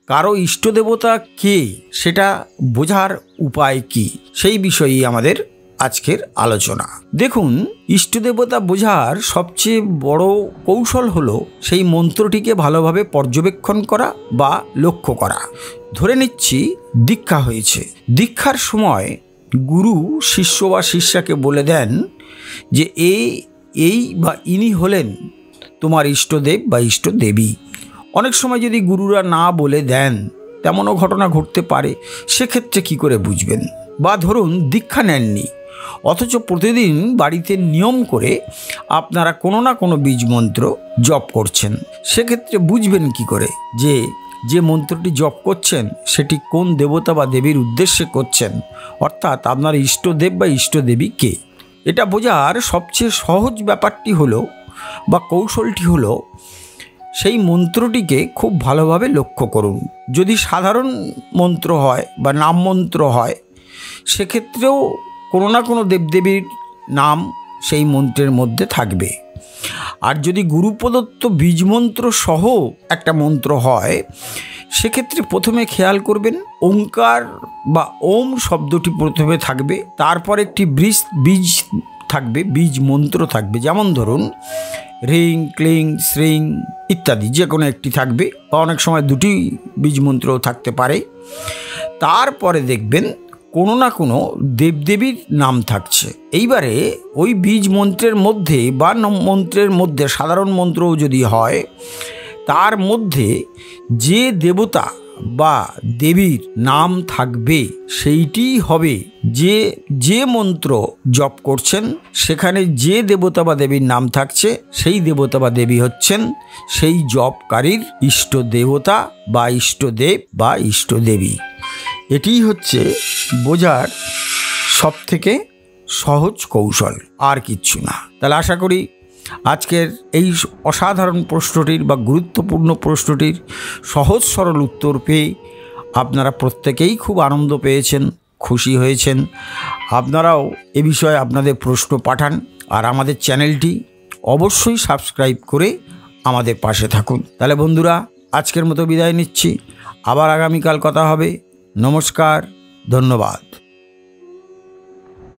কারো ইষ্ট দেবতা কে সেটা বোঝার উপায় কি, সেই বিষয়েই আমাদের আজকের আলোচনা। দেখুন, ইষ্ট দেবতা বোঝার সবচেয়ে বড় কৌশল হলো সেই মন্ত্রটিকে ভালোভাবে পর্যবেক্ষণ করা বা লক্ষ্য করা। ধরে নিচ্ছি দীক্ষা হয়েছে, দীক্ষার সময় গুরু শিষ্য বা শিষ্যাকে বলে দেন যে এই বা ইনি হলেন তোমার ইষ্টদেব বা ইষ্টদেবী। অনেক সময় যদি গুরুরা না বলে দেন, তেমনও ঘটনা ঘটতে পারে, সেক্ষেত্রে কি করে বুঝবেন? বা ধরুন দীক্ষা নেননি, অথচ প্রতিদিন বাড়িতে নিয়ম করে আপনারা কোনো না কোনো বীজ মন্ত্র জপ করছেন, সেক্ষেত্রে বুঝবেন কি করে যে মন্ত্রটি জপ করছেন সেটি কোন দেবতা বা দেবীর উদ্দেশ্যে করছেন, অর্থাৎ আপনার ইষ্টদেব বা ইষ্টদেবী কে? এটা বোঝার সবচেয়ে সহজ ব্যাপারটি হলো বা কৌশলটি হলো সেই মন্ত্রটিকে খুব ভালোভাবে লক্ষ্য করুন। যদি সাধারণ মন্ত্র হয় বা নাম মন্ত্র হয়, সেক্ষেত্রেও কোনো না কোনো দেবদেবীর নাম সেই মন্ত্রের মধ্যে থাকবে। আর যদি গুরু প্রদত্ত বীজ মন্ত্র সহ একটা মন্ত্র হয়, সেক্ষেত্রে প্রথমে খেয়াল করবেন ওঙ্কার বা ওম শব্দটি প্রথমে থাকবে, তারপর একটি বীজ থাকবে, বীজ মন্ত্র থাকবে। যেমন ধরুন রিং, ক্লিং, শ্রিং ইত্যাদি যে কোনো একটি থাকবে, বা অনেক সময় দুটি বীজ মন্ত্রও থাকতে পারে। তারপরে দেখবেন কোনো না কোনো দেবদেবীর নাম থাকছে। এইবারে ওই বীজ মন্ত্রের মধ্যে বা মন্ত্রের মধ্যে সাধারণ মন্ত্রও যদি হয়, তার মধ্যে যে দেবতা বা দেবীর নাম থাকবে সেইটি হবে যে মন্ত্র জপ করছেন, সেখানে যে দেবতা বা দেবীর নাম থাকছে সেই দেবতা বা দেবী হচ্ছেন সেই জপকারীর ইষ্ট দেবতা বা ইষ্টদেব বা ইষ্টদেবী। এটিই হচ্ছে বোঝার সবথেকে সহজ কৌশল, আর কিচ্ছু না। তাহলে আশা করি আজকের এই অসাধারণ প্রশ্নটির বা গুরুত্বপূর্ণ প্রশ্নটির সহজ সরল উত্তর পেয়ে আপনারা প্রত্যেকেই খুব আনন্দ পেয়েছেন, খুশি হয়েছেন। আপনারাও এ বিষয়ে আপনাদের প্রশ্ন পাঠান, আর আমাদের চ্যানেলটি অবশ্যই সাবস্ক্রাইব করে আমাদের পাশে থাকুন। তাহলে বন্ধুরা, আজকের মতো বিদায় নিচ্ছি, আবার আগামীকাল কথা হবে। নমস্কার, ধন্যবাদ।